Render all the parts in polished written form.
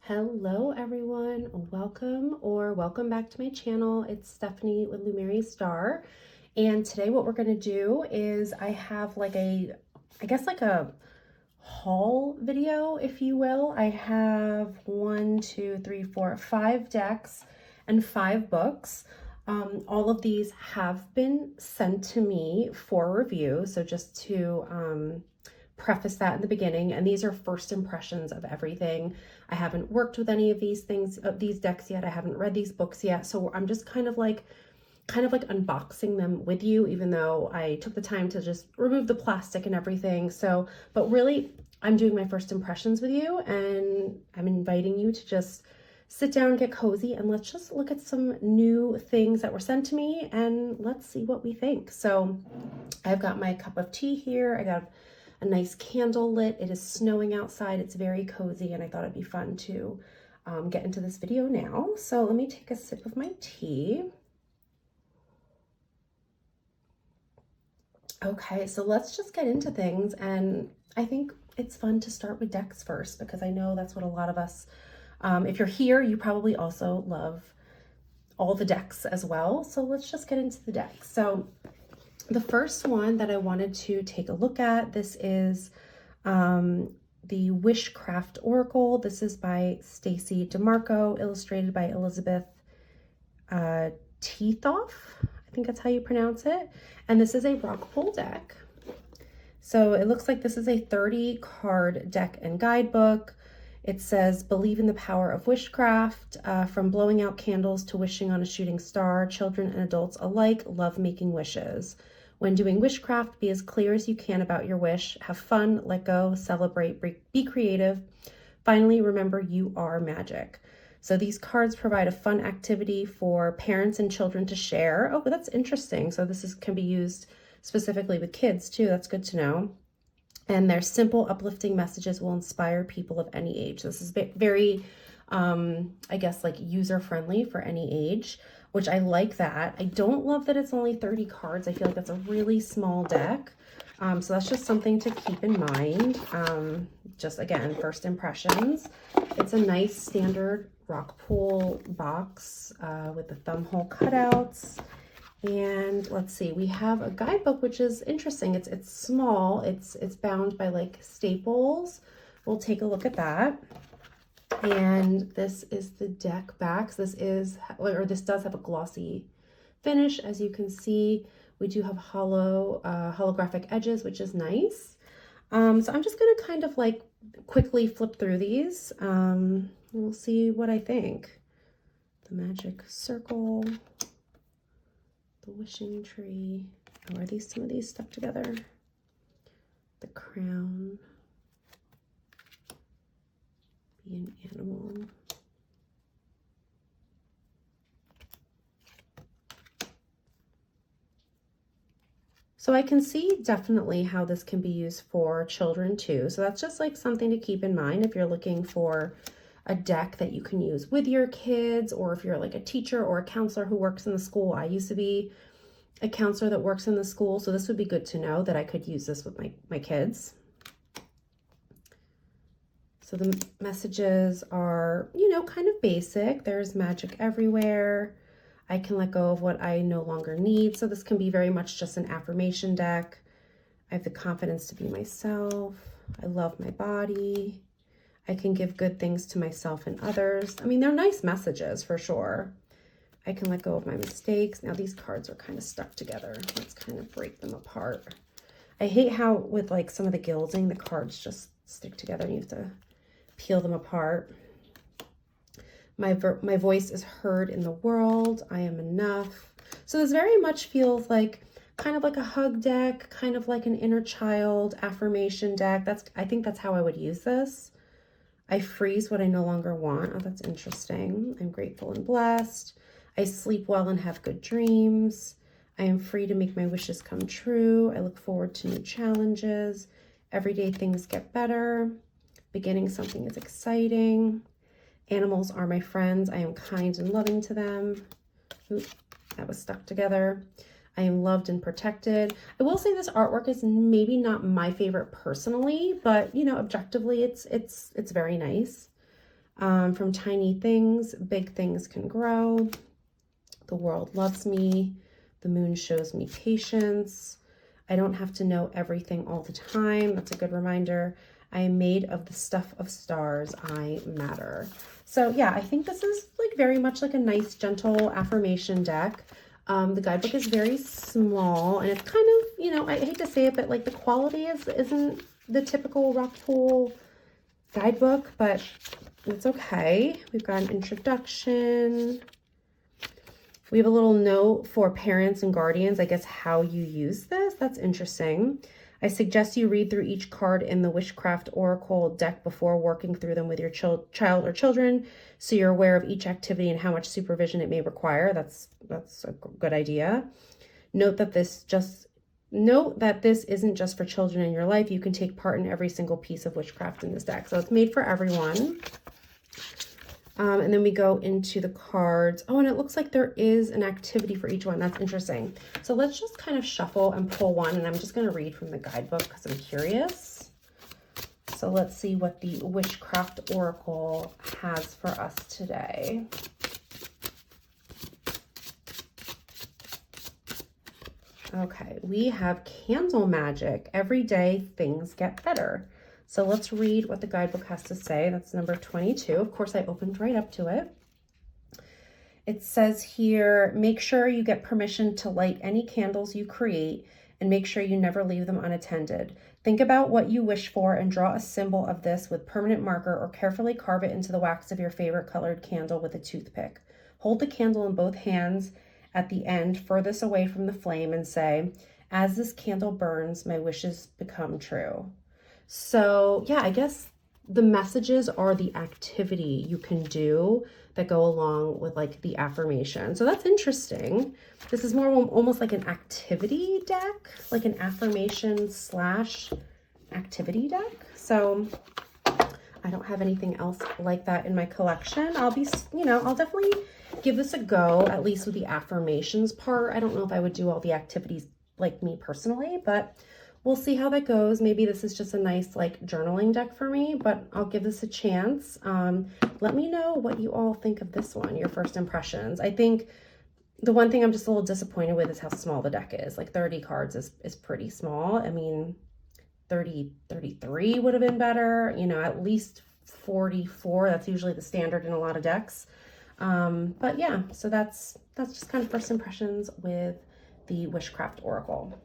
Hello everyone, welcome back to my channel. It's Stephanie with Lumeri Star, and today what we're going to do is I have like a haul video, if you will. I have 5 decks and 5 books. All of these have been sent to me for review, so just to preface that in the beginning, and these are first impressions of everything. I haven't worked with any of these decks yet. I haven't read these books yet, so I'm just kind of like unboxing them with you, even though I took the time to just remove the plastic and everything. So, but really, I'm doing my first impressions with you, and I'm inviting you to just sit down, get cozy, and let's just look at some new things that were sent to me, and let's see what we think. So I've got my cup of tea here. I got a nice candle lit. It is snowing outside. It's very cozy, and I thought it'd be fun to get into this video now. So let me take a sip of my tea. Okay, so let's just get into things, and I think it's fun to start with decks first, because I know that's what a lot of us, if you're here, you probably also love all the decks as well. So let's just get into the decks. So the first one that I wanted to take a look at, this is the Wishcraft Oracle. This is by Stacy DeMarco, illustrated by Elizabeth Teethoff. I think that's how you pronounce it. And this is a rock pool deck. So it looks like this is a 30 card deck and guidebook. It says, believe in the power of wishcraft. From blowing out candles to wishing on a shooting star, children and adults alike love making wishes. When doing wishcraft, be as clear as you can about your wish. Have fun, let go, celebrate, be creative. Finally, remember you are magic. So these cards provide a fun activity for parents and children to share. Oh, that's interesting. So this can be used specifically with kids too. That's good to know. And their simple, uplifting messages will inspire people of any age. This is very, I guess, like user-friendly for any age, which I like that. I don't love that it's only 30 cards. I feel like that's a really small deck. So that's just something to keep in mind. Just again, first impressions. It's a nice standard rock pool box with the thumb hole cutouts. And let's see, we have a guidebook, which is interesting. It's small. It's bound by like staples. We'll take a look at that. And this is the deck backs. This does have a glossy finish, as you can see. We do have holographic edges, which is nice. So I'm just gonna kind of like quickly flip through these. We'll see what I think. The magic circle, the wishing tree. Oh, are some of these stuck together? The crown. Be an animal. So I can see definitely how this can be used for children too. So that's just like something to keep in mind if you're looking for a deck that you can use with your kids, or if you're like a teacher or a counselor who works in the school. I used to be a counselor that works in the school, so this would be good to know that I could use this with my kids. So the messages are, you know, kind of basic. There's magic everywhere. I can let go of what I no longer need. So this can be very much just an affirmation deck. I have the confidence to be myself. I love my body. I can give good things to myself and others. I mean, they're nice messages for sure. I can let go of my mistakes. Now these cards are kind of stuck together. Let's kind of break them apart. I hate how with like some of the gilding, the cards just stick together and you have to peel them apart. My voice is heard in the world. I am enough. So this very much feels like kind of like a hug deck, kind of like an inner child affirmation deck. I think that's how I would use this. I freeze what I no longer want. Oh, that's interesting. I'm grateful and blessed. I sleep well and have good dreams. I am free to make my wishes come true. I look forward to new challenges. Everyday things get better. Beginning something is exciting. Animals are my friends. I am kind and loving to them. Oop, that was stuck together. I am loved and protected. I will say this artwork is maybe not my favorite personally, but you know, objectively, it's very nice. From tiny things, big things can grow. The world loves me. The moon shows me patience. I don't have to know everything all the time. That's a good reminder. I am made of the stuff of stars. I matter. So yeah, I think this is like very much like a nice, gentle affirmation deck. The guidebook is very small and it's kind of, you know, I hate to say it, but like the quality isn't the typical rock pool guidebook, but it's okay. We've got an introduction. We have a little note for parents and guardians, I guess, how you use this. That's interesting. I suggest you read through each card in the Wishcraft Oracle deck before working through them with your child or children, so you're aware of each activity and how much supervision it may require. That's a good idea. Note that this isn't just for children in your life. You can take part in every single piece of witchcraft in this deck. So it's made for everyone. And then we go into the cards. Oh, and it looks like there is an activity for each one. That's interesting. So let's just kind of shuffle and pull one, and I'm just going to read from the guidebook because I'm curious. So let's see what the Wishcraft Oracle has for us today. Okay, we have candle magic. Every day things get better. So let's read what the guidebook has to say. That's number 22. Of course, I opened right up to it. It says here, make sure you get permission to light any candles you create and make sure you never leave them unattended. Think about what you wish for and draw a symbol of this with permanent marker or carefully carve it into the wax of your favorite colored candle with a toothpick. Hold the candle in both hands at the end furthest away from the flame and say, as this candle burns, my wishes become true. So yeah, I guess the messages are the activity you can do that go along with like the affirmation. So that's interesting. This is more almost like an activity deck, like an affirmation / activity deck. So I don't have anything else like that in my collection. I'll definitely give this a go, at least with the affirmations part. I don't know if I would do all the activities like me personally, but we'll see how that goes. Maybe this is just a nice like journaling deck for me, but I'll give this a chance. Let me know what you all think of this one, your first impressions. I think the one thing I'm just a little disappointed with is how small the deck is. Like 30 cards is pretty small. I mean, 33 would have been better, you know, at least 44. That's usually the standard in a lot of decks. But yeah, so that's just kind of first impressions with the Wishcraft Oracle.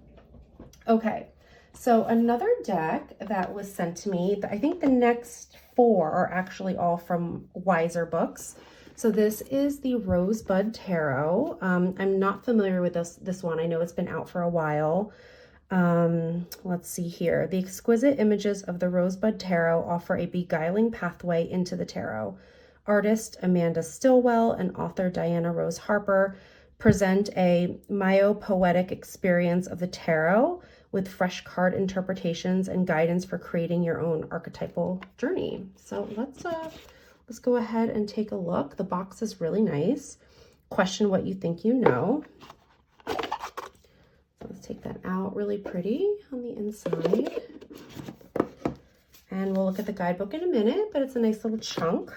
Okay, so another deck that was sent to me, I think the next 4 are actually all from Wiser Books. So this is the Rosebud Tarot. I'm not familiar with this one. I know it's been out for a while. Let's see here. The exquisite images of the Rosebud Tarot offer a beguiling pathway into the tarot. Artist Amanda Stillwell and author Diana Rose Harper present a myo-poetic experience of the tarot with fresh card interpretations and guidance for creating your own archetypal journey. So let's go ahead and take a look. The box is really nice. Question what you think you know. So let's take that out. Really pretty on the inside. And we'll look at the guidebook in a minute, but it's a nice little chunk.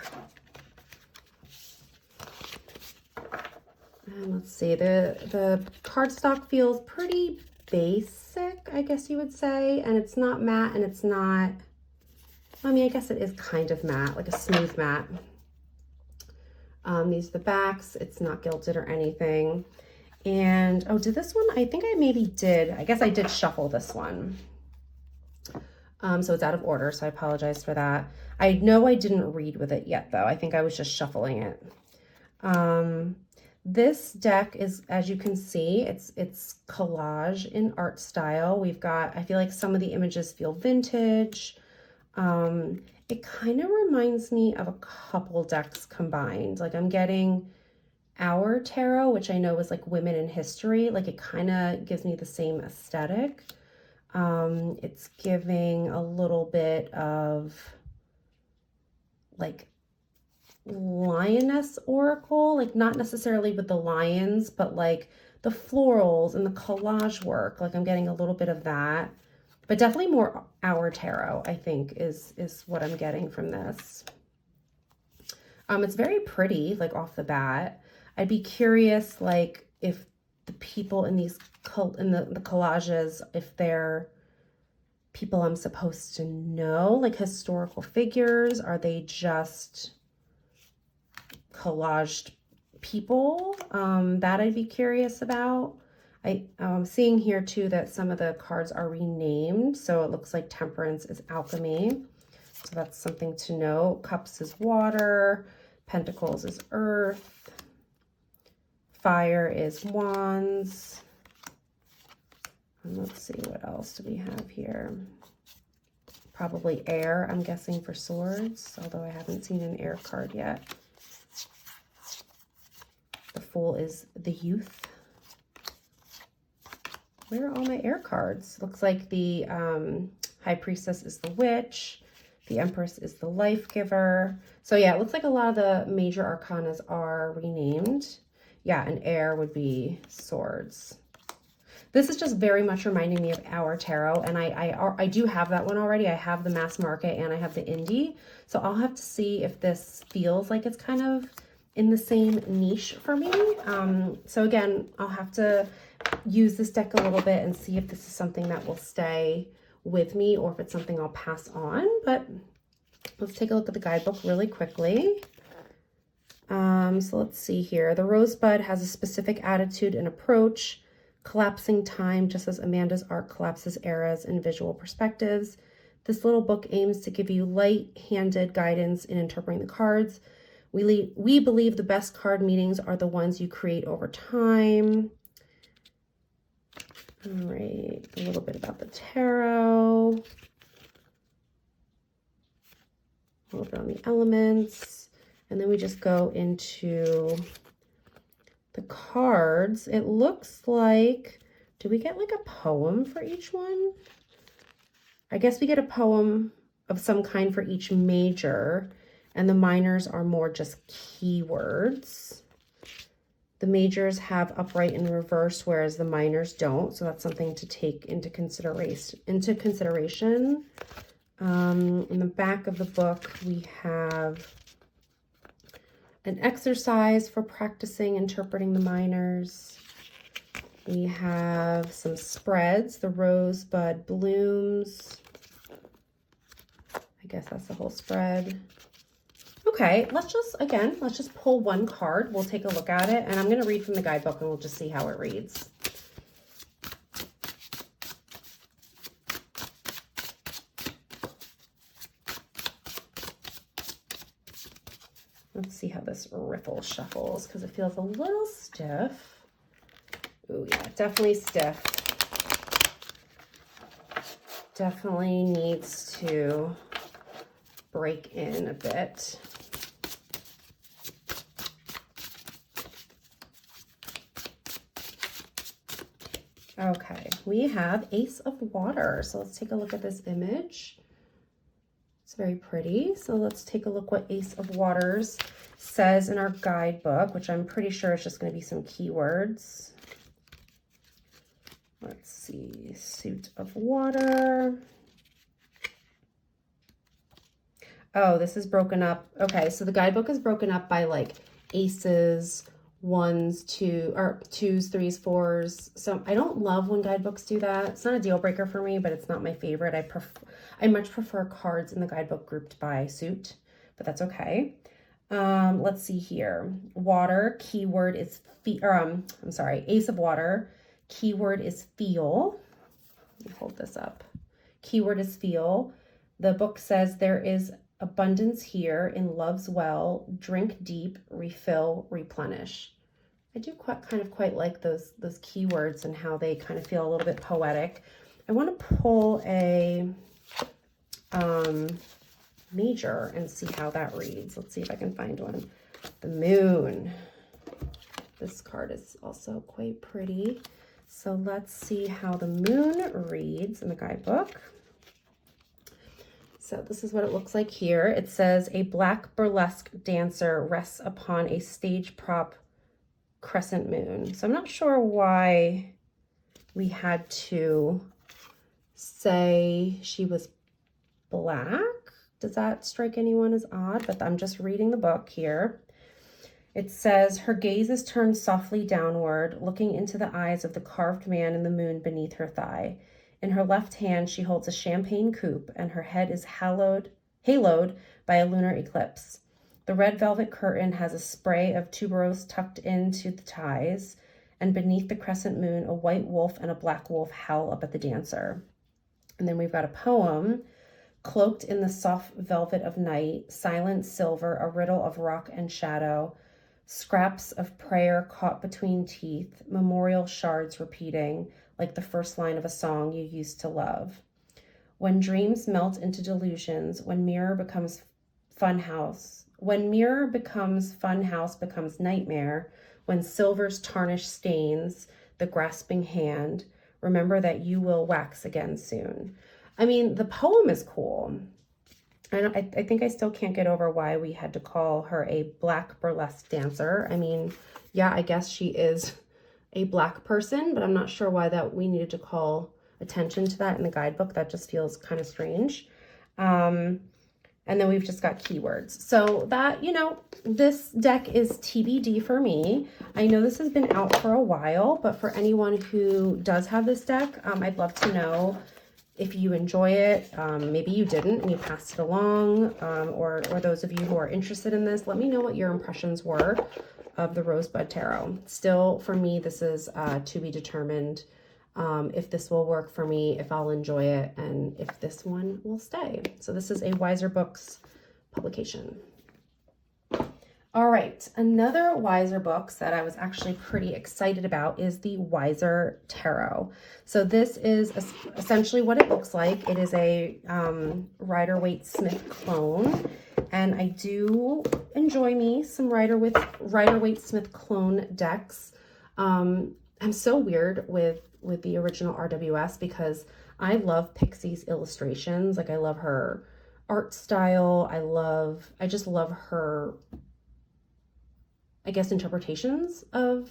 And let's see, the cardstock feels pretty basic, I guess you would say, and it's not matte and it's not, I mean, I guess it is kind of matte, like a smooth matte. These are the backs. It's not gilded or anything. And oh, did this one, I think I maybe did, I guess I did shuffle this one. So it's out of order, so I apologize for that. I know I didn't read with it yet though. I think I was just shuffling it. This deck is, as you can see, it's collage in art style. We've got, I feel like some of the images feel vintage. It kind of reminds me of a couple decks combined. Like I'm getting Our Tarot, which I know is like women in history. Like it kind of gives me the same aesthetic. It's giving a little bit of like Lioness Oracle, like not necessarily with the lions, but like the florals and the collage work. Like I'm getting a little bit of that, but definitely more Our Tarot, I think is what I'm getting from this. It's very pretty, like off the bat. I'd be curious, like, if the people in these the collages, if they're people I'm supposed to know, like historical figures. Are they just collaged people? That I'd be curious about. I'm seeing here too that some of the cards are renamed. So it looks like Temperance is alchemy. So that's something to know. Cups is water. Pentacles is earth. Fire is wands. And let's see, what else do we have here? Probably air, I'm guessing, for swords, although I haven't seen an air card yet. The Fool is the youth. Where are all my air cards? Looks like the High Priestess is the witch. The Empress is the life giver. So yeah, it looks like a lot of the major arcanas are renamed. Yeah, and air would be swords. This is just very much reminding me of Our Tarot, and I do have that one already. I have the mass market and I have the indie. So I'll have to see if this feels like it's kind of in the same niche for me. So again, I'll have to use this deck a little bit and see if this is something that will stay with me or if it's something I'll pass on. But let's take a look at the guidebook really quickly. So let's see here. The Rosebud has a specific attitude and approach, collapsing time, just as Amanda's art collapses eras and visual perspectives. This little book aims to give you light-handed guidance in interpreting the cards. We believe the best card meanings are the ones you create over time. All right, a little bit about the tarot. A little bit on the elements. And then we just go into the cards. It looks like, do we get like a poem for each one? I guess we get a poem of some kind for each major, and the minors are more just keywords. The majors have upright and reverse, whereas the minors don't. So that's something to take into consideration. In the back of the book, we have an exercise for practicing interpreting the minors. We have some spreads. The Rosebud blooms. I guess that's the whole spread. Okay, let's just pull one card. We'll take a look at it, and I'm going to read from the guidebook, and we'll just see how it reads. Let's see how this riffle shuffles, because it feels a little stiff. Ooh, yeah, definitely stiff. Definitely needs to break in a bit. Okay, we have Ace of Water. So let's take a look at this image. It's very pretty. So let's take a look what Ace of Waters says in our guidebook, which I'm pretty sure is just going to be some keywords. Let's see, Suit of Water. Oh, this is broken up. Okay, so the guidebook is broken up by like aces, ones, twos, threes, fours. So I don't love when guidebooks do that. It's not a deal breaker for me, but it's not my favorite. I much prefer cards in the guidebook grouped by suit, but that's okay. Let's see here. Water, keyword is Ace of Water. Keyword is feel. Let me hold this up. Keyword is feel. The book says there is abundance here in love's well. Drink deep, refill, replenish. I do quite like those keywords and how they kind of feel a little bit poetic. I want to pull a major and see how that reads. Let's see if I can find one. The Moon. This card is also quite pretty. So let's see how the Moon reads in the guidebook. So this is what it looks like here. It says, a black burlesque dancer rests upon a stage prop crescent moon. So I'm not sure why we had to say she was black, Does that strike anyone as odd? But I'm just reading the book here. It says, her gaze is turned softly downward, looking into the eyes of the carved man in the moon beneath her thigh. In her left hand, she holds a champagne coupe, and her head is haloed by a lunar eclipse. The red velvet curtain has a spray of tuberose tucked into the ties, and beneath the crescent moon, a white wolf and a black wolf howl up at the dancer. And then we've got a poem. Cloaked in the soft velvet of night, silent silver, a riddle of rock and shadow, scraps of prayer caught between teeth, memorial shards repeating, like the first line of a song you used to love. When dreams melt into delusions, when mirror becomes funhouse becomes nightmare, when silver's tarnished stains the grasping hand, remember that you will wax again soon. I mean, the poem is cool. And I think I still can't get over why we had to call her a black burlesque dancer. I mean, yeah, I guess she is a black person, but I'm not sure why that we needed to call attention to that in the guidebook. That just feels kind of strange. And then we've just got keywords. So that, you know, this deck is TBD for me. I know this has been out for a while, but for anyone who does have this deck, I'd love to know if you enjoy it. Maybe you didn't and you passed it along, or those of you who are interested in this, let me know what your impressions were of the Rosebud Tarot. Still, for me, this is to be determined if this will work for me, if I'll enjoy it, and if this one will stay. So this is a Wiser Books publication. All right, another Wiser Books that I was actually pretty excited about is the Wiser Tarot. So this is essentially what it looks like. It is a Rider-Waite-Smith clone, and I do enjoy me some Rider-Waite-Smith clone decks. I'm so weird with the original RWS because I love Pixie's illustrations. Like, I love her art style. I just love her, I guess, interpretations of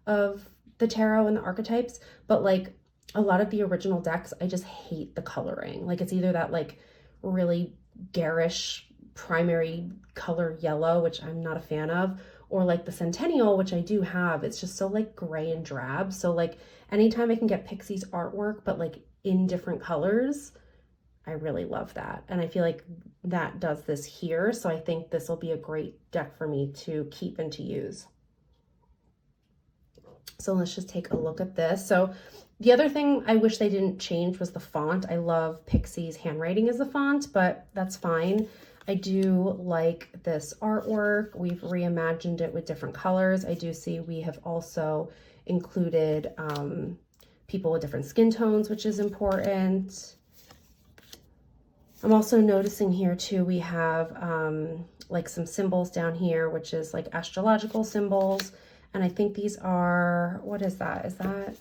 the tarot and the archetypes. But like a lot of the original decks, I just hate the coloring. Like, it's either that like really garish primary color yellow, which I'm not a fan of, or like the Centennial, which I do have. It's just so like gray and drab. So like anytime I can get Pixie's artwork, but like in different colors, I really love that. And I feel like that does this here. So I think this will be a great deck for me to keep and to use. So let's just take a look at this. So the other thing I wish they didn't change was the font. I love Pixie's handwriting as a font, but that's fine. I do like this artwork. We've reimagined it with different colors. I do see we have also included people with different skin tones, which is important. I'm also noticing here too, we have like some symbols down here, which is like astrological symbols. And I think these are, what is that? Is that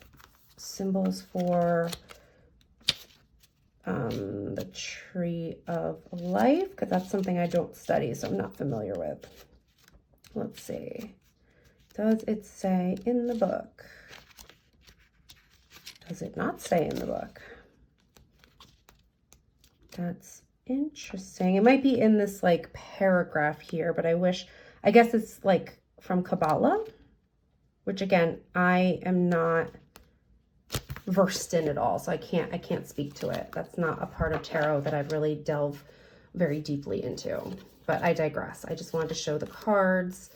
symbols for the Tree of Life? Because that's something I don't study, so I'm not familiar with. Let's see. Does it say in the book? Does it not say in the book? That's interesting. It might be in this like paragraph here, but I guess it's like from Kabbalah, which again, I am not versed in at all, so I can't speak to it. That's not a part of tarot that I've really delved very deeply into, but I digress. I just wanted to show the cards.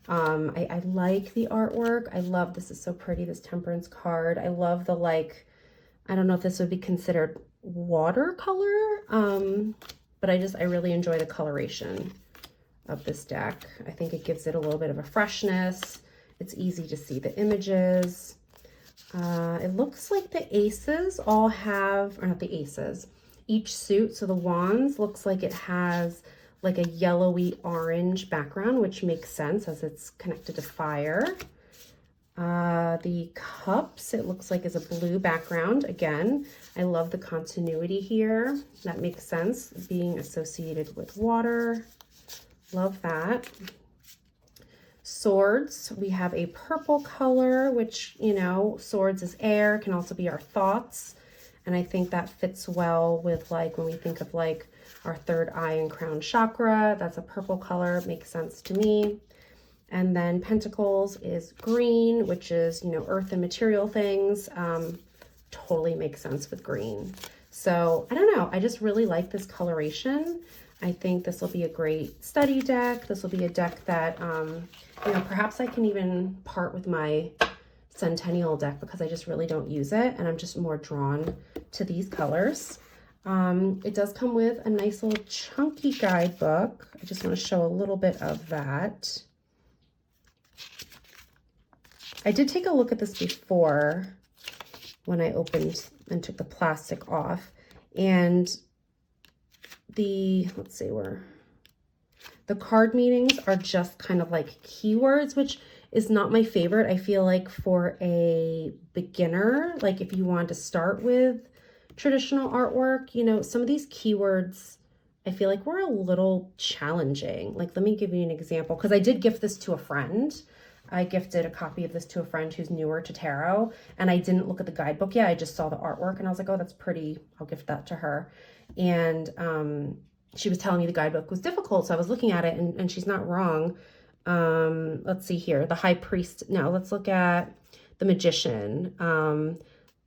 I like the artwork. I love, this is so pretty, this Temperance card. I love the, like, I don't know if this would be considered watercolor, but I really enjoy the coloration of this deck. I think it gives it a little bit of a freshness. It's easy to see the images. It looks like the aces all have, or not the aces, each suit. So the wands looks like it has like a yellowy orange background, which makes sense as it's connected to fire. The cups, it looks like is a blue background. Again, I love the continuity here. That makes sense, being associated with water. Love that. Swords, we have a purple color, which, you know, swords is air, can also be our thoughts. And I think that fits well with like when we think of like our third eye and crown chakra. That's a purple color, makes sense to me. And then Pentacles is green, which is, you know, earth and material things. Totally makes sense with green. So I don't know, I just really like this coloration. I think this will be a great study deck. This will be a deck that, you know, perhaps I can even part with my Centennial deck because I just really don't use it. And I'm just more drawn to these colors. It does come with a nice little chunky guidebook. I just want to show a little bit of that. I did take a look at this before when I opened and took the plastic off, and let's see where the card meanings are just kind of like keywords, which is not my favorite. I feel like for a beginner, like if you want to start with traditional artwork, you know, some of these keywords I feel like were a little challenging. Like, let me give you an example, because I did gift this to a friend. I gifted a copy of this to a friend who's newer to tarot, and I didn't look at the guidebook yet. I just saw the artwork and I was like, oh, that's pretty. I'll gift that to her. And she was telling me the guidebook was difficult. So I was looking at it, and she's not wrong. Let's see here. The High Priest. Now let's look at the Magician.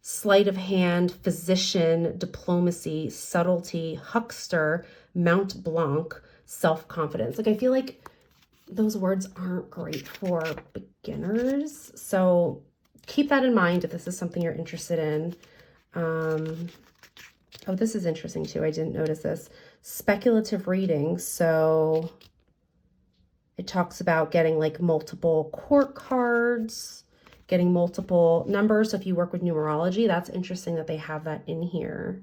Sleight of hand, physician, diplomacy, subtlety, huckster, Mount Blanc, self-confidence. Like, I feel like those words aren't great for beginners. So keep that in mind if this is something you're interested in. Oh, this is interesting too. I didn't notice this. Speculative reading. So it talks about getting like multiple court cards, getting multiple numbers. So if you work with numerology, that's interesting that they have that in here.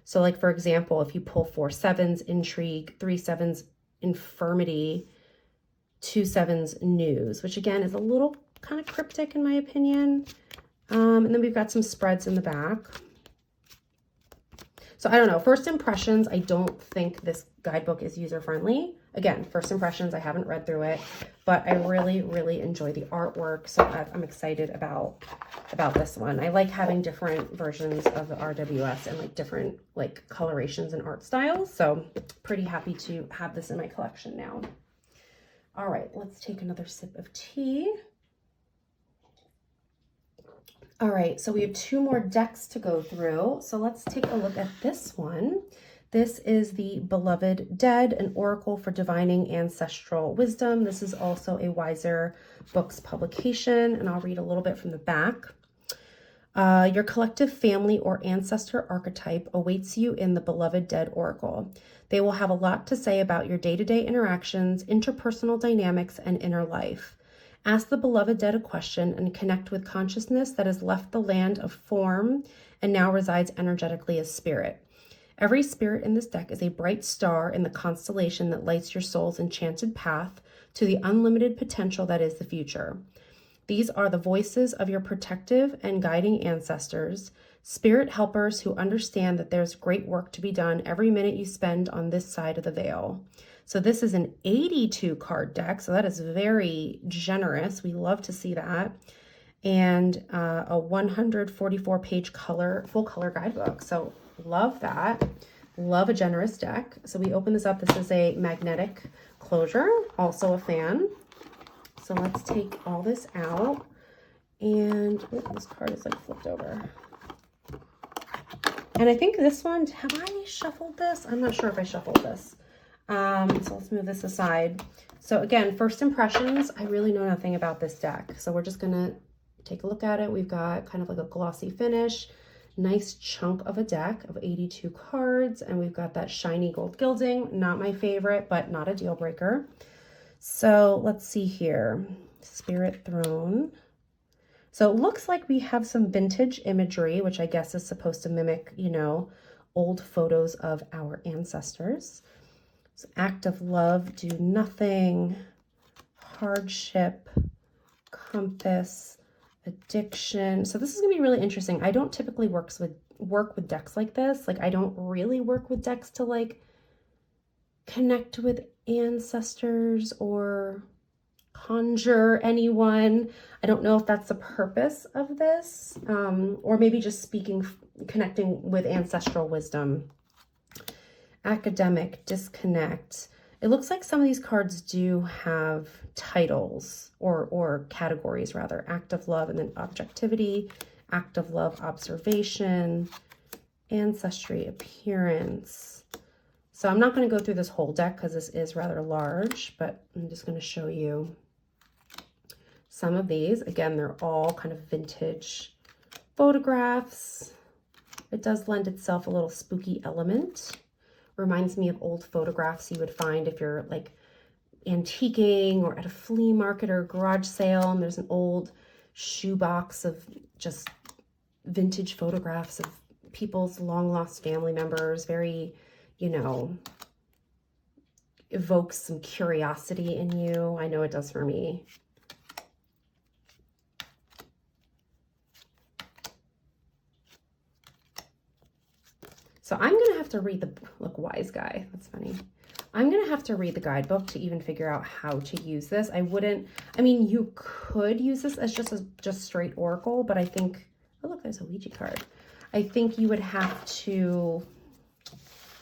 So like, for example, if you pull 4 sevens, intrigue, 3 sevens, infirmity, 2 sevens, news, which again is a little kind of cryptic in my opinion. And then we've got some spreads in the back. So I don't know, first impressions, I don't think this guidebook is user-friendly. Again, first impressions, I haven't read through it, but I really, really enjoy the artwork. So I'm excited about this one. I like having different versions of the RWS and like different like colorations and art styles. So pretty happy to have this in my collection now. All right, let's take another sip of tea. All right, so we have 2 more decks to go through. So let's take a look at this one. This is the Beloved Dead, an oracle for divining ancestral wisdom. This is also a Wiser Books publication, and I'll read a little bit from the back. Your collective family or ancestor archetype awaits you in the Beloved Dead Oracle. They will have a lot to say about your day-to-day interactions, interpersonal dynamics, and inner life. Ask the Beloved Dead a question and connect with consciousness that has left the land of form and now resides energetically as spirit. Every spirit in this deck is a bright star in the constellation that lights your soul's enchanted path to the unlimited potential that is the future. These are the voices of your protective and guiding ancestors, spirit helpers who understand that there's great work to be done every minute you spend on this side of the veil. So this is an 82 card deck, so that is very generous. We love to see that. And a 144 page full color guidebook. So love that. Love a generous deck. So we open this up. This is a magnetic closure, also a fan. So let's take all this out. And this card is like flipped over. And I think this one, have I shuffled this? I'm not sure if I shuffled this. So let's move this aside. So again, first impressions, I really know nothing about this deck. So we're just gonna take a look at it. We've got kind of like a glossy finish, nice chunk of a deck of 82 cards. And we've got that shiny gold gilding, not my favorite, but not a deal breaker. So let's see here, Spirit Throne. So it looks like we have some vintage imagery, which I guess is supposed to mimic, you know, old photos of our ancestors. So act of love, do nothing, hardship, compass, addiction. So this is gonna be really interesting. I don't typically work with decks like this. Like, I don't really work with decks to like connect with ancestors or conjure anyone. I don't know if that's the purpose of this, or maybe just speaking, connecting with ancestral wisdom. Academic, disconnect. It looks like some of these cards do have titles or categories rather. Act of love and then objectivity, act of love, observation, ancestry, appearance. So I'm not going to go through this whole deck because this is rather large, but I'm just going to show you some of these. Again, they're all kind of vintage photographs. It does lend itself a little spooky element. Reminds me of old photographs you would find if you're like antiquing or at a flea market or a garage sale, and there's an old shoebox of just vintage photographs of people's long lost family members. Very, you know, evokes some curiosity in you. I know it does for me. So I'm going to have to read the, look, wise guy. That's funny. I'm going to have to read the guidebook to even figure out how to use this. I mean, you could use this as just straight oracle, but I think, oh, look, there's a Ouija card. I think you would have to,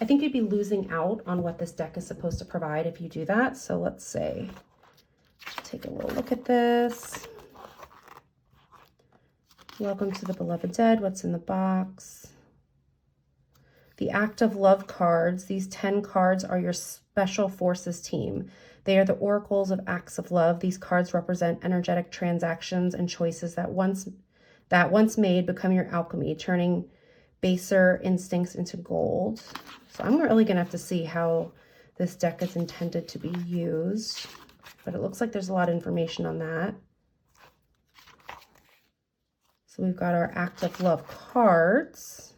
I think you'd be losing out on what this deck is supposed to provide if you do that. So let's say, take a little look at this. Welcome to the Beloved Dead. What's in the box? The Act of Love cards, these 10 cards are your special forces team. They are the oracles of acts of love. These cards represent energetic transactions and choices that once made become your alchemy, turning baser instincts into gold. So I'm really going to have to see how this deck is intended to be used, but it looks like there's a lot of information on that. So we've got our Act of Love cards.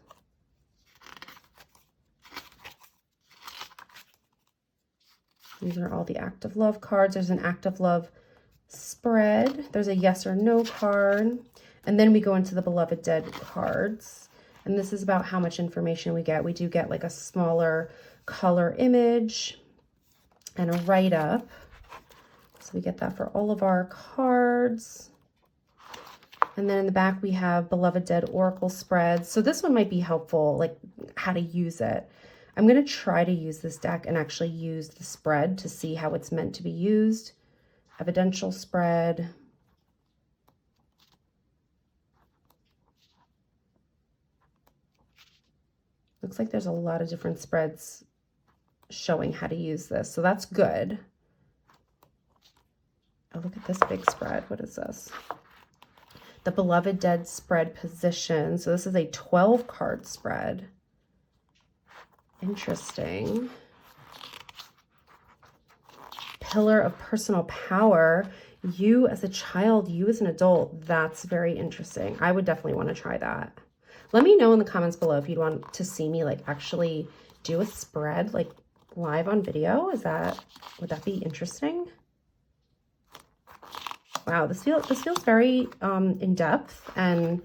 These are all the Act of Love cards. There's an Act of Love spread. There's a yes or no card. And then we go into the Beloved Dead cards. And this is about how much information we get. We do get like a smaller color image and a write-up. So we get that for all of our cards. And then in the back, we have Beloved Dead Oracle spreads. So this one might be helpful, like how to use it. I'm going to try to use this deck and actually use the spread to see how it's meant to be used. Evidential spread. Looks like there's a lot of different spreads showing how to use this, so that's good. Oh, look at this big spread. What is this? The Beloved Dead spread position. So this is a 12 card spread. Interesting. Pillar of personal power. You as a child, you as an adult. That's very interesting. I would definitely want to try that. Let me know in the comments below if you'd want to see me like actually do a spread like live on video. Would that be interesting? Wow, this feels very in depth and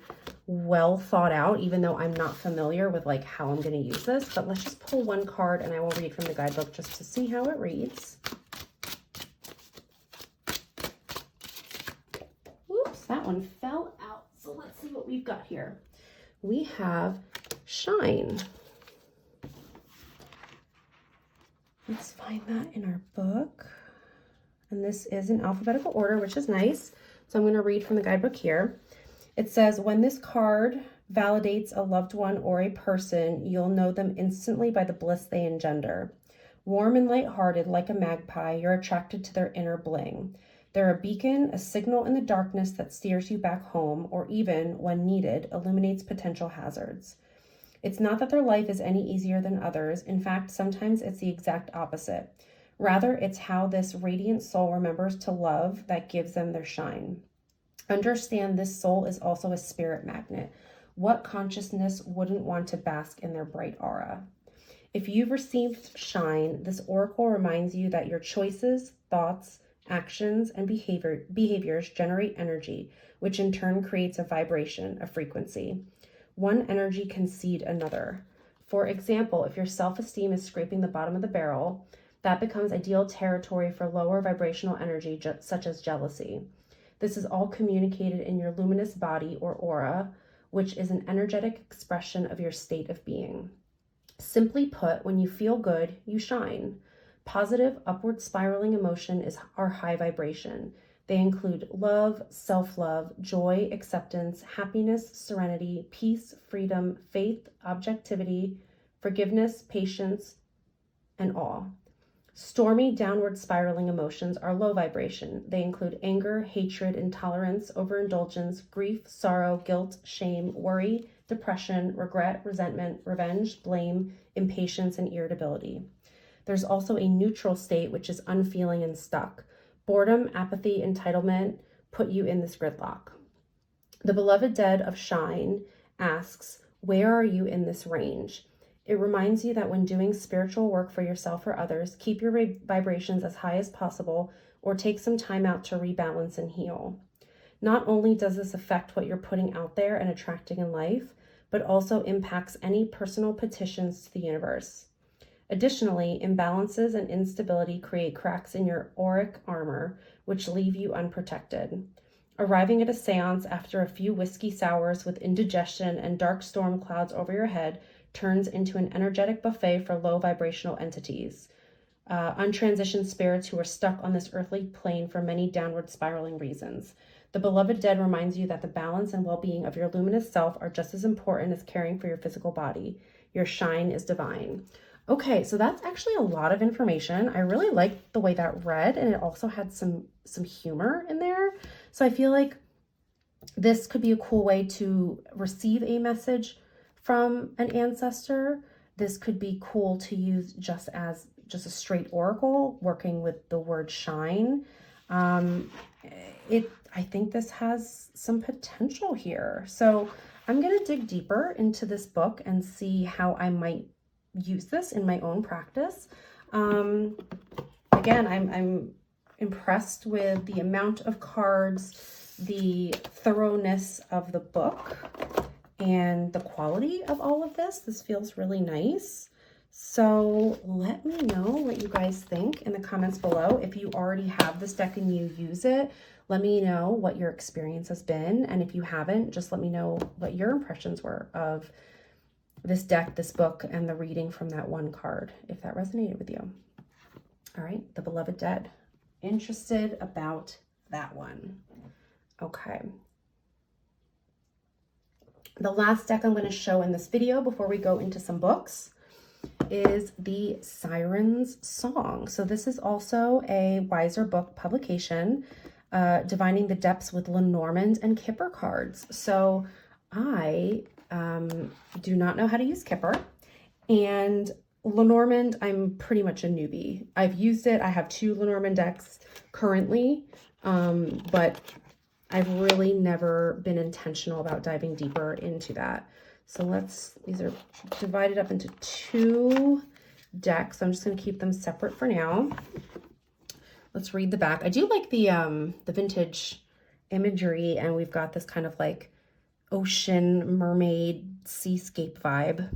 well thought out, even though I'm not familiar with like how I'm going to use this. But let's just pull one card and I will read from the guidebook just to see how it reads. Oops, that one fell out. So let's see what we've got here. We have Shine. Let's find that in our book. And this is in alphabetical order, which is nice. So I'm going to read from the guidebook here. It says, when this card validates a loved one or a person, you'll know them instantly by the bliss they engender. Warm and lighthearted like a magpie, you're attracted to their inner bling. They're a beacon, a signal in the darkness that steers you back home, or even, when needed, illuminates potential hazards. It's not that their life is any easier than others. In fact, sometimes it's the exact opposite. Rather, it's how this radiant soul remembers to love that gives them their shine. Understand this soul is also a spirit magnet. What consciousness wouldn't want to bask in their bright aura? If you've received shine, this oracle reminds you that your choices, thoughts, actions, and behaviors generate energy, which in turn creates a vibration, a frequency. One energy can seed another. For example, if your self-esteem is scraping the bottom of the barrel, That becomes ideal territory for lower vibrational energy, such as jealousy. This is all communicated in your luminous body or aura, which is an energetic expression of your state of being. Simply put, when you feel good, you shine. Positive, upward spiraling emotion are high vibration. They include love, self-love, joy, acceptance, happiness, serenity, peace, freedom, faith, objectivity, forgiveness, patience, and awe. Stormy, downward spiraling emotions are low vibration. They include anger, hatred, intolerance, overindulgence, grief, sorrow, guilt, shame, worry, depression, regret, resentment, revenge, blame, impatience, and irritability. There's also a neutral state, which is unfeeling and stuck. Boredom, apathy, entitlement put you in this gridlock. The beloved dead of Shine asks, where are you in this range? It reminds you that when doing spiritual work for yourself or others, keep your vibrations as high as possible or take some time out to rebalance and heal. Not only does this affect what you're putting out there and attracting in life, but also impacts any personal petitions to the universe. Additionally, imbalances and instability create cracks in your auric armor, which leave you unprotected. Arriving at a seance after a few whiskey sours with indigestion and dark storm clouds over your head turns into an energetic buffet for low vibrational entities, untransitioned spirits who are stuck on this earthly plane for many downward spiraling reasons. The beloved dead reminds you that the balance and well-being of your luminous self are just as important as caring for your physical body. Your shine is divine. Okay, so that's actually a lot of information. I really liked the way that read, and it also had some humor in there. So I feel like this could be a cool way to receive a message from an ancestor. This could be cool to use just a straight oracle, working with the word shine. I think this has some potential here. So I'm going to dig deeper into this book and see how I might use this in my own practice. Again, I'm impressed with the amount of cards, the thoroughness of the book, and the quality of all of this. This feels really nice. So let me know what you guys think in the comments below. If you already have this deck and you use it, let me know what your experience has been. And if you haven't, just let me know what your impressions were of this deck, this book, and the reading from that one card, if that resonated with you. All right, the beloved dead. Interested about that one. Okay. The last deck I'm going to show in this video before we go into some books is the Siren Song. So this is also a Wiser book publication, Divining the Depths with Lenormand and Kipper cards. So I do not know how to use Kipper, and Lenormand, I'm pretty much a newbie. I've used it. I have 2 Lenormand decks currently, but I've really never been intentional about diving deeper into that. So these are divided up into 2 decks. So I'm just going to keep them separate for now. Let's read the back. I do like the vintage imagery, and we've got this kind of like ocean, mermaid, seascape vibe.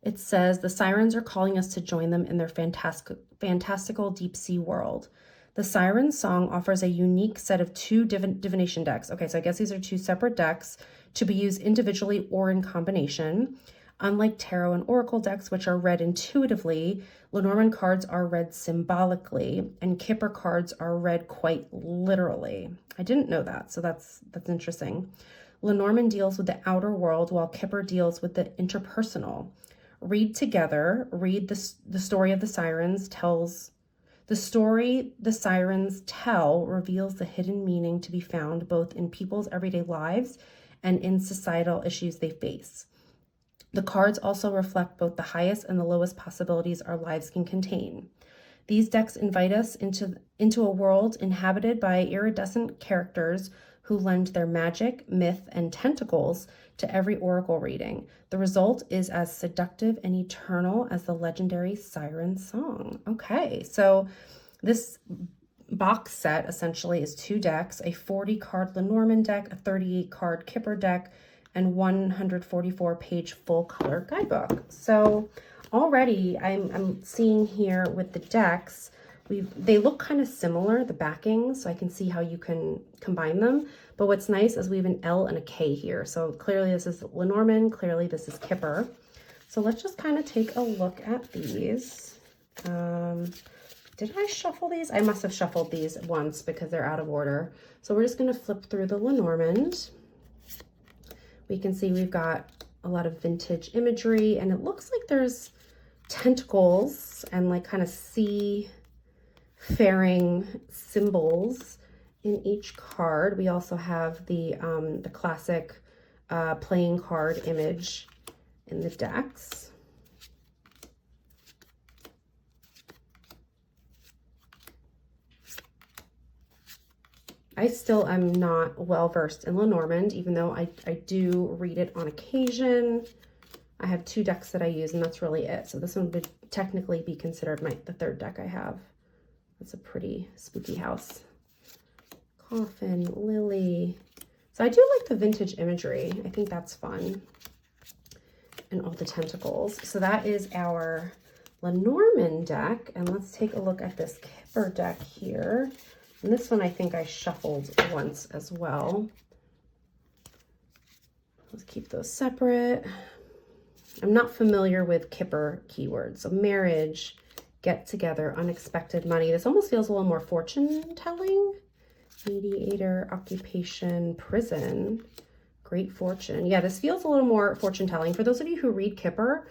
It says, the sirens are calling us to join them in their fantastical deep sea world. The Siren Song offers a unique set of 2 divination decks. Okay, so I guess these are 2 separate decks to be used individually or in combination. Unlike tarot and oracle decks, which are read intuitively, Lenormand cards are read symbolically, and Kipper cards are read quite literally. I didn't know that, so that's interesting. Lenormand deals with the outer world, while Kipper deals with the interpersonal. Read together. Read the story of the sirens tells. The story the sirens tell reveals the hidden meaning to be found both in people's everyday lives and in societal issues they face. The cards also reflect both the highest and the lowest possibilities our lives can contain. These decks invite us into a world inhabited by iridescent characters who lend their magic, myth, and tentacles to every oracle reading. The result is as seductive and eternal as the legendary Siren Song. Okay, so this box set essentially is 2 decks, a 40-card Lenormand deck, a 38-card Kipper deck, and 144-page full-color guidebook. So already I'm seeing here with the decks, they look kind of similar, the backings, so I can see how you can combine them. But what's nice is we have an L and a K here. So clearly this is Lenormand, clearly this is Kipper. So let's just kind of take a look at these. Did I shuffle these? I must have shuffled these once because they're out of order. So we're just going to flip through the Lenormand. We can see we've got a lot of vintage imagery, and it looks like there's tentacles and like kind of seafaring symbols in each card. We also have the classic playing card image in the decks. I still am not well versed in Lenormand, even though I do read it on occasion. I have 2 decks that I use, and that's really it. So this one would technically be considered the 3rd deck I have. That's a pretty spooky house. Coffin, lily. So I do like the vintage imagery. I think that's fun. And all the tentacles. So that is our Lenormand deck. And let's take a look at this Kipper deck here. And this one I think I shuffled once as well. Let's keep those separate. I'm not familiar with Kipper keywords. So marriage, get together, unexpected money. This almost feels a little more fortune telling. Mediator, occupation, prison, great fortune. Yeah, this feels a little more fortune telling. For those of you who read Kipper,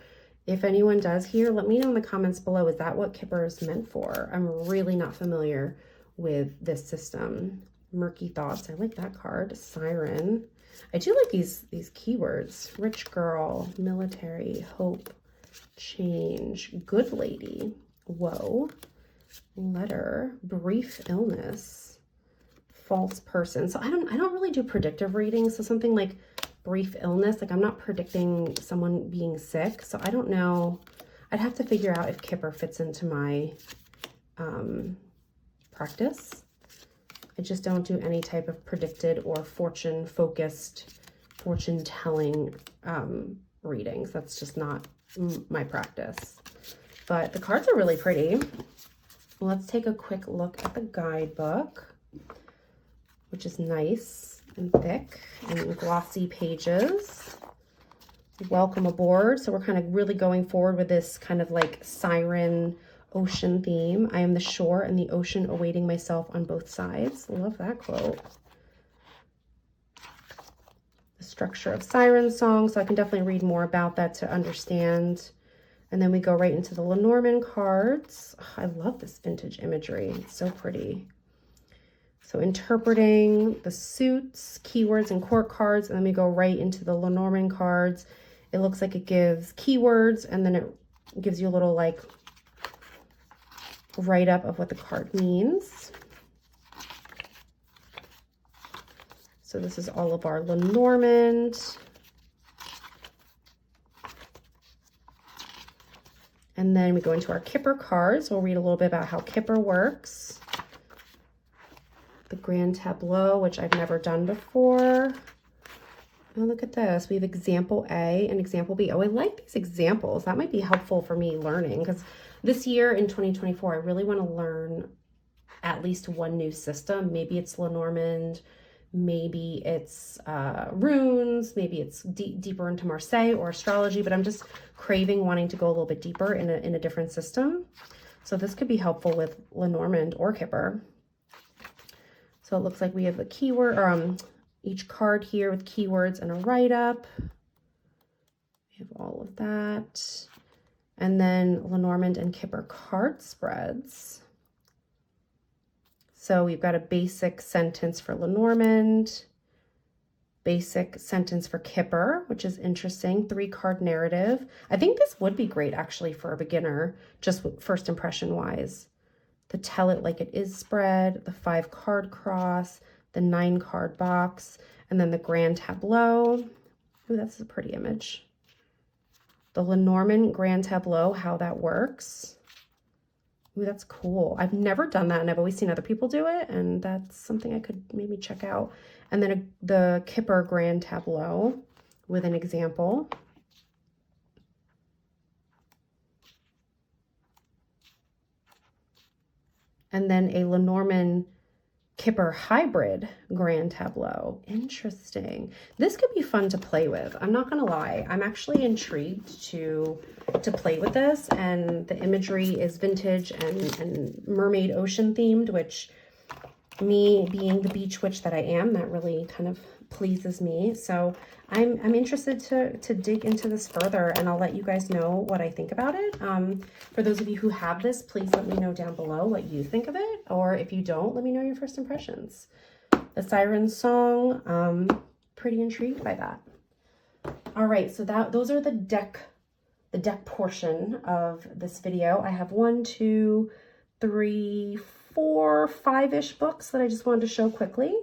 if anyone does here, let me know in the comments below. Is that what Kipper is meant for? I'm really not familiar with this system. Murky thoughts. I like that card. Siren. I do like these keywords. Rich girl, military, hope, change, good lady, whoa, letter, brief illness, false person. So I don't really do predictive readings. So something like brief illness, like I'm not predicting someone being sick. So I don't know. I'd have to figure out if Kipper fits into my practice. I just don't do any type of predicted or fortune focused, fortune telling readings. That's just not my practice. But the cards are really pretty. Let's take a quick look at the guidebook, which is nice and thick and glossy pages. Welcome aboard. So we're kind of really going forward with this kind of like siren ocean theme. I am the shore and the ocean awaiting myself on both sides. Love that quote. The structure of Siren Song. So I can definitely read more about that to understand. And then we go right into the Lenormand cards. Oh, I love this vintage imagery. It's so pretty. So interpreting the suits, keywords, and court cards. And then we go right into the Lenormand cards. It looks like it gives keywords, and then it gives you a little like write-up of what the card means. So this is all of our Lenormand. And then we go into our Kipper cards. We'll read a little bit about how Kipper works. The Grand Tableau, which I've never done before. Oh, look at this. We have example A and example B. Oh, I like these examples. That might be helpful for me learning, because this year in 2024, I really want to learn at least one new system. Maybe it's Lenormand, maybe it's runes, maybe it's deeper into Marseille or astrology, but I'm just craving wanting to go a little bit deeper in a different system. So this could be helpful with Lenormand or Kipper. So it looks like we have the keyword, or each card here with keywords and a write-up. We have all of that. And then Lenormand and Kipper card spreads. So we've got a basic sentence for Lenormand, basic sentence for Kipper, which is interesting. 3-card narrative. I think this would be great actually for a beginner, just first impression wise. The tell it like it is spread, the 5-card cross, the 9-card box, and then the Grand Tableau. Ooh, that's a pretty image. The Lenormand Grand Tableau, how that works. Ooh, that's cool. I've never done that, and I've always seen other people do it, and that's something I could maybe check out. And then the Kipper Grand Tableau with an example. and then a Lenormand Kipper hybrid grand tableau. Interesting. This could be fun to play with. I'm not gonna lie. I'm actually intrigued to play with this, and the imagery is vintage and mermaid ocean themed, which, me being the beach witch that I am, that really kind of pleases me. So I'm interested to dig into this further, and I'll let you guys know what I think about it. For those of you who have this, please let me know down below what you think of it, or if you don't, let me know your first impressions. The Siren Song, pretty intrigued by that. All right, so those are the deck portion of this video. I have 1, 2, 3, 4, 5-ish books that I just wanted to show quickly.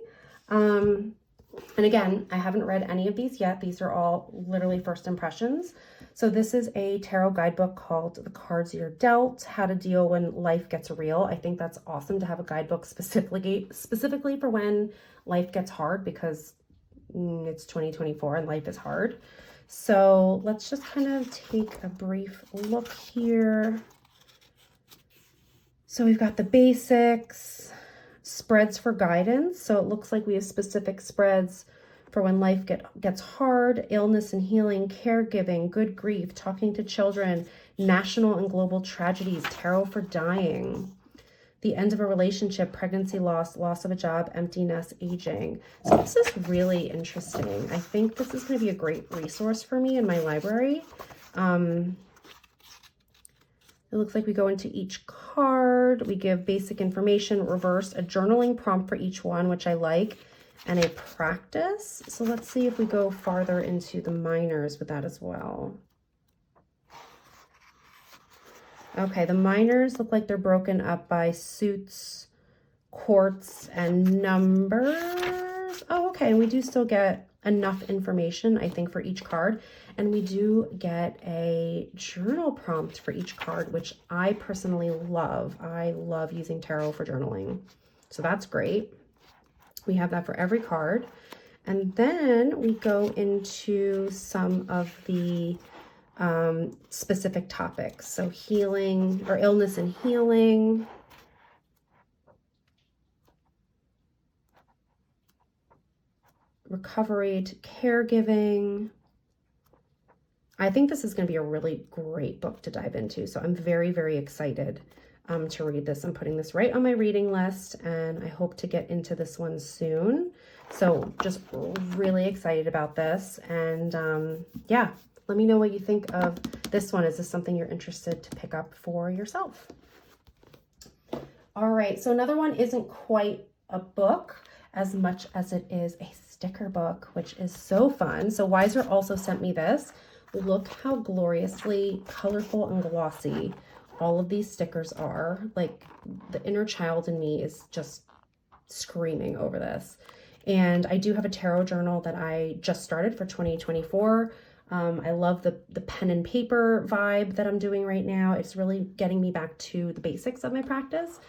And again, I haven't read any of these yet. These are all literally first impressions. So this is a tarot guidebook called The Cards You're Dealt, How to Deal When Life Gets Real. I think that's awesome to have a guidebook specifically for when life gets hard, because it's 2024 and life is hard. So let's just kind of take a brief look here. So we've got the basics, spreads for guidance. So it looks like we have specific spreads for when life gets hard, illness and healing, caregiving, good grief, talking to children, national and global tragedies, tarot for dying, the end of a relationship, pregnancy loss, loss of a job, emptiness, aging. So this is really interesting. I think this is going to be a great resource for me in my library. It looks like we go into each card, we give basic information, reverse, a journaling prompt for each one, which I like, and a practice. So let's see if we go farther into the minors with that as well. Okay, the minors look like they're broken up by suits, quartz, and numbers. Oh, okay, and we do still get enough information, I think, for each card. And we do get a journal prompt for each card, which I personally love. I love using tarot for journaling. So that's great. We have that for every card. And then we go into some of the specific topics. So healing, or illness and healing. Recovery to caregiving. I think this is going to be a really great book to dive into. So I'm very, very excited to read this. I'm putting this right on my reading list, and I hope to get into this one soon. So just really excited about this. And yeah, let me know what you think of this one. Is this something you're interested to pick up for yourself? All right, so another one isn't quite a book as much as it is a sticker book, which is so fun. So Wiser also sent me this. Look how gloriously colorful and glossy all of these stickers are. Like, the inner child in me is just screaming over this. And I do have a tarot journal that I just started for 2024. I love the pen and paper vibe that I'm doing right now. It's really getting me back to the basics of my practice.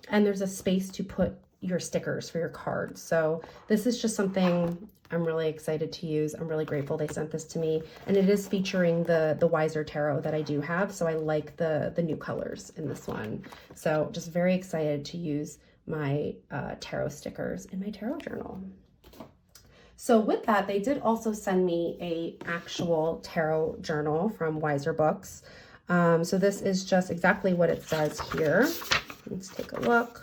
And there's a space to put your stickers for your cards. So this is just something I'm really excited to use. I'm really grateful they sent this to me, and it is featuring the Wiser tarot that I do have. So I like the new colors in this one. So just very excited to use my tarot stickers in my tarot journal. So with that, they did also send me a actual tarot journal from Wiser Books. So this is just exactly what it says here. Let's take a look.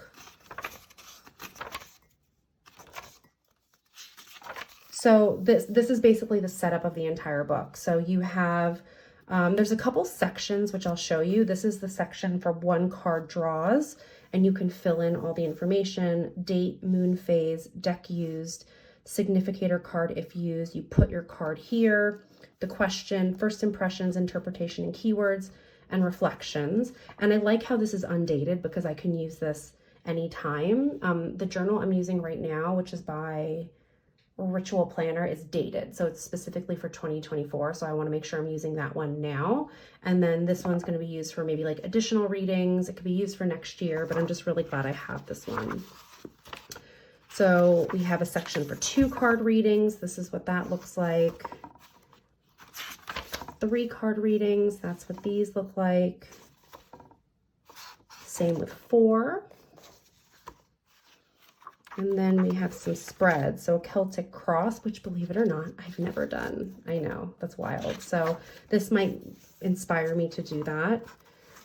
So this is basically the setup of the entire book. So you have, there's a couple sections, which I'll show you. This is the section for one card draws, and you can fill in all the information, date, moon phase, deck used, significator card if used. You put your card here, the question, first impressions, interpretation and keywords, and reflections. And I like how this is undated because I can use this anytime. The journal I'm using right now, which is by Ritual Planner, is dated, so it's specifically for 2024, so I want to make sure I'm using that one now. And then this one's going to be used for maybe like additional readings. It could be used for next year, but I'm just really glad I have this one. So we have a section for 2-card readings. This is what that looks like. 3-card readings, that's what these look like. Same with 4. And then we have some spreads. So a Celtic cross, which believe it or not, I've never done. I know, that's wild. So this might inspire me to do that.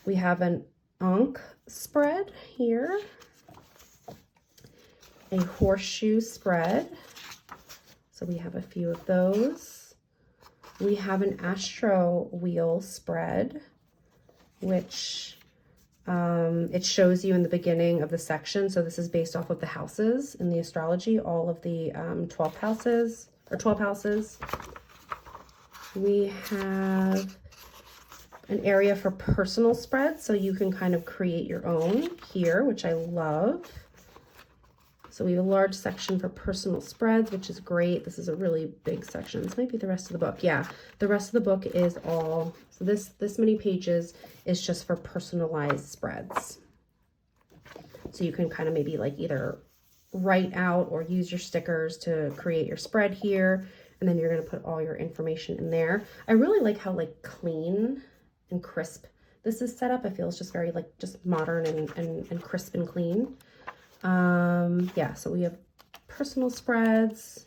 We have an Ankh spread here. A horseshoe spread. So we have a few of those. We have an astro wheel spread, which it shows you in the beginning of the section. So this is based off of the houses in the astrology, all of the 12 houses. We have an area for personal spreads, so you can kind of create your own here, which I love. So we have a large section for personal spreads, which is great. This is a really big section. This might be the rest of the book. Yeah, the rest of the book is all, so this many pages is just for personalized spreads. So you can kind of maybe like either write out or use your stickers to create your spread here. And then you're going to put all your information in there. I really like how like clean and crisp this is set up. It feels just very like just modern and crisp and clean. Yeah, so we have personal spreads,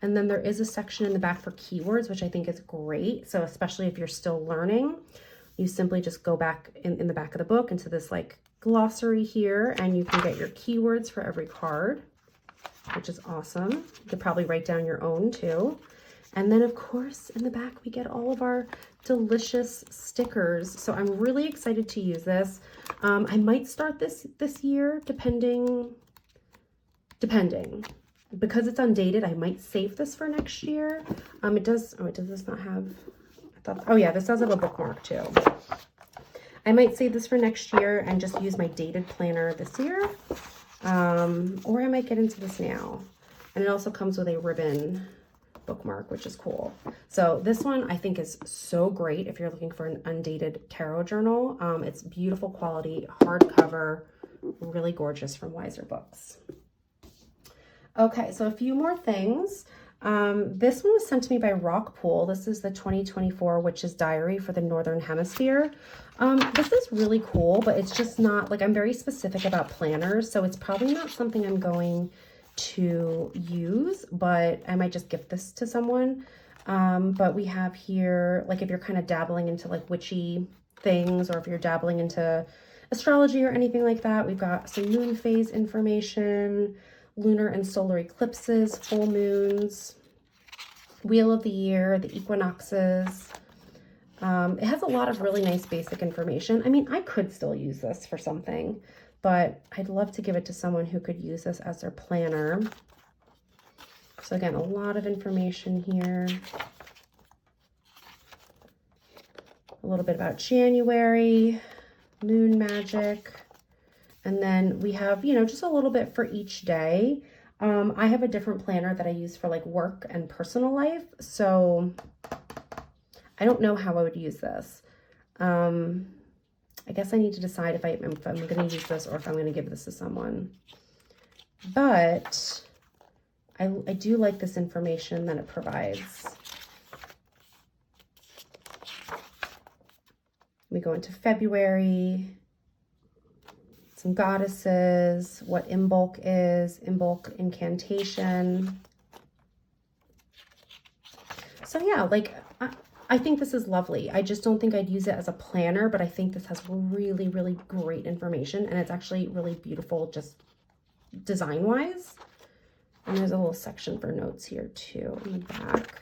and then there is a section in the back for keywords, which I think is great. So especially if you're still learning, you simply just go back in the back of the book into this like glossary here, and you can get your keywords for every card, which is awesome. You could probably write down your own too. And then of course in the back we get all of our delicious stickers. So I'm really excited to use this. I might start this year, depending. Because it's undated, I might save this for next year. It does this not have, oh yeah, this does have a bookmark too. I might save this for next year and just use my dated planner this year. Or I might get into this now. And it also comes with a ribbon bookmark, which is cool. So this one I think is so great if you're looking for an undated tarot journal. It's beautiful quality, hardcover, really gorgeous, from Wiser Books. Okay, so a few more things. This one was sent to me by Rockpool. This is the 2024 Witch's Diary for the Northern Hemisphere. This is really cool, but it's just not, like, I'm very specific about planners, so it's probably not something I'm going to use, but I might just gift this to someone. But we have here, like, if you're kind of dabbling into like witchy things, or if you're dabbling into astrology or anything like that, we've got some moon phase information, lunar and solar eclipses, full moons, wheel of the year, the equinoxes. It has a lot of really nice basic information. I mean, I could still use this for something, but I'd love to give it to someone who could use this as their planner. So again, a lot of information here. A little bit about January, moon magic, and then we have, you know, just a little bit for each day. I have a different planner that I use for like work and personal life, so I don't know how I would use this. I guess I need to decide if I'm going to use this or if I'm going to give this to someone. But I do like this information that it provides. We go into February, some goddesses, what Imbolc is, Imbolc incantation. So yeah, like, I think this is lovely. I just don't think I'd use it as a planner, but I think this has really, really great information, and it's actually really beautiful just design-wise. And there's a little section for notes here too in the back.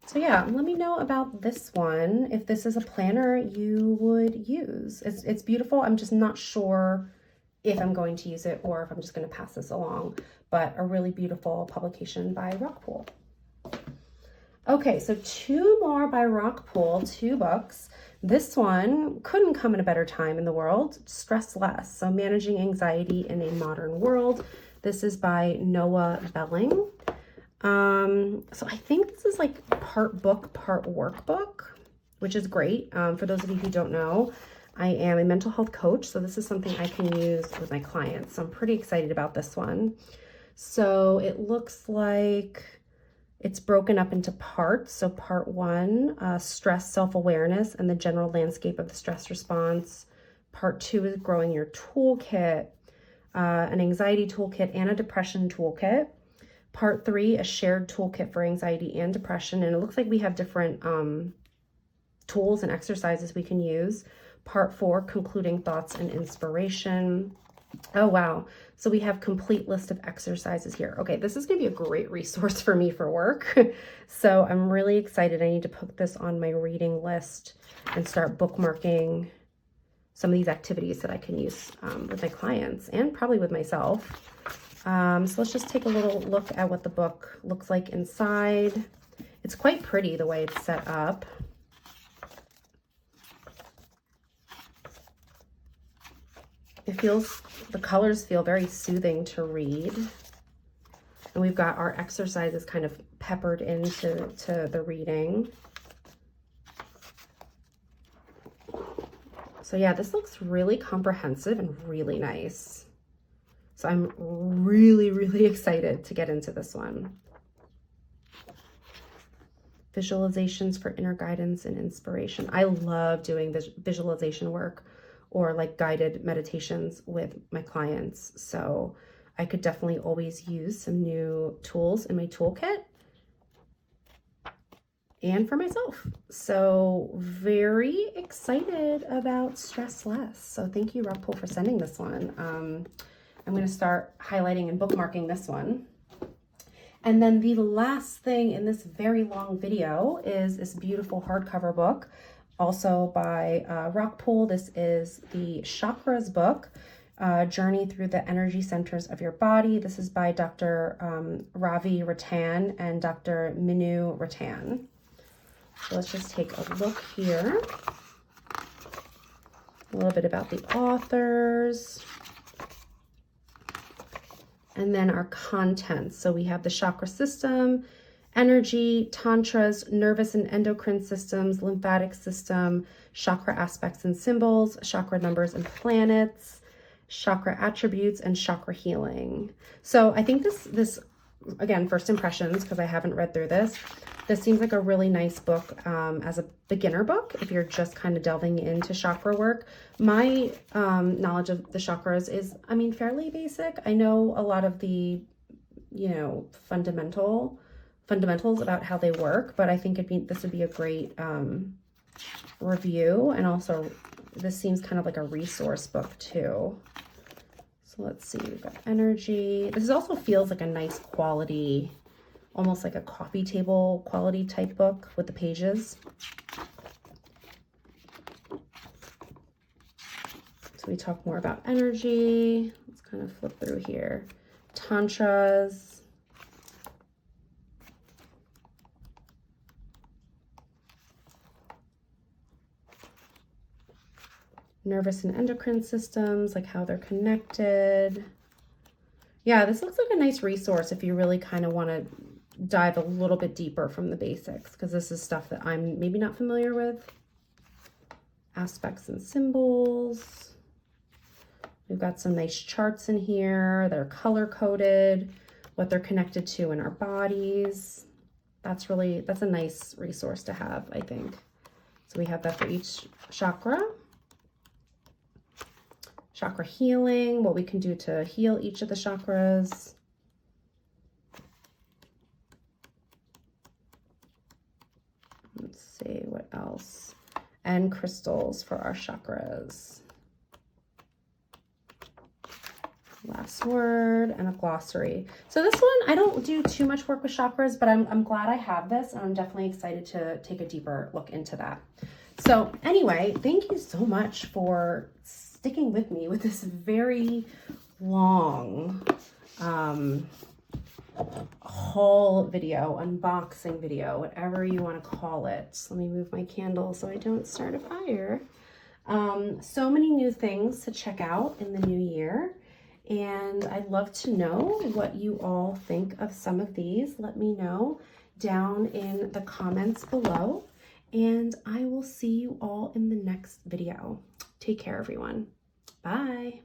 So yeah, let me know about this one, if this is a planner you would use. It's beautiful. I'm just not sure if I'm going to use it or if I'm just going to pass this along, but a really beautiful publication by Rockpool. Okay, so two more by Rockpool, 2 books. This one couldn't come at a better time in the world, Stress Less. So Managing Anxiety in a Modern World. This is by Noah Belling. So I think this is like part book, part workbook, which is great. For those of you who don't know, I am a mental health coach, so this is something I can use with my clients. So I'm pretty excited about this one. So it looks like it's broken up into parts. So part 1, stress, self-awareness, and the general landscape of the stress response. Part 2 is growing your toolkit. an anxiety toolkit and a depression toolkit. Part 3, a shared toolkit for anxiety and depression. And it looks like we have different tools and exercises we can use. Part 4, concluding thoughts and inspiration. Oh, wow. So we have complete list of exercises here. Okay, this is going to be a great resource for me for work. So I'm really excited. I need to put this on my reading list and start bookmarking some of these activities that I can use with my clients and probably with myself. So let's just take a little look at what the book looks like inside. It's quite pretty the way it's set up. It feels, the colors feel very soothing to read. And we've got our exercises kind of peppered into the reading. So yeah, this looks really comprehensive and really nice. So I'm really, really excited to get into this one. Visualizations for inner guidance and inspiration. I love doing visualization work or like guided meditations with my clients. So I could definitely always use some new tools in my toolkit and for myself. So very excited about Stress Less. So thank you, Rock Pool, for sending this one. I'm going to start highlighting and bookmarking this one. And then the last thing in this very long video is this beautiful hardcover book, also by Rock Pool. This is the Chakras book, Journey Through the Energy Centers of Your Body. This is by Dr. Ravi Rattan and Dr. Minu Rattan. So let's just take a look here. A little bit about the authors. And then our contents. So we have the chakra system, energy, tantras, nervous and endocrine systems, lymphatic system, chakra aspects and symbols, chakra numbers and planets, chakra attributes, and chakra healing. So I think this again, first impressions, because I haven't read through this seems like a really nice book as a beginner book if you're just kind of delving into chakra work. My knowledge of the chakras is, I mean, fairly basic. I know a lot of the, you know, fundamentals about how they work, but I think this would be a great review. And also this seems kind of like a resource book too. So let's see, we've got energy. This also feels like a nice quality, almost like a coffee table quality type book with the pages. So we talk more about energy. Let's kind of flip through here. Tantras. Nervous and endocrine systems, like how they're connected. Yeah, this looks like a nice resource if you really kind of want to dive a little bit deeper from the basics, because this is stuff that I'm maybe not familiar with. Aspects and symbols. We've got some nice charts in here that are color coded, what they're connected to in our bodies. That's a nice resource to have, I think. So we have that for each chakra. Chakra healing, what we can do to heal each of the chakras. Let's see what else. And crystals for our chakras. Last word and a glossary. So this one, I don't do too much work with chakras, but I'm glad I have this, and I'm definitely excited to take a deeper look into that. So anyway, thank you so much for sticking with me with this very long haul video, unboxing video, whatever you want to call it. Let me move my candle so I don't start a fire. So many new things to check out in the new year, and I'd love to know what you all think of some of these. Let me know down in the comments below, and I will see you all in the next video. Take care, everyone. Bye.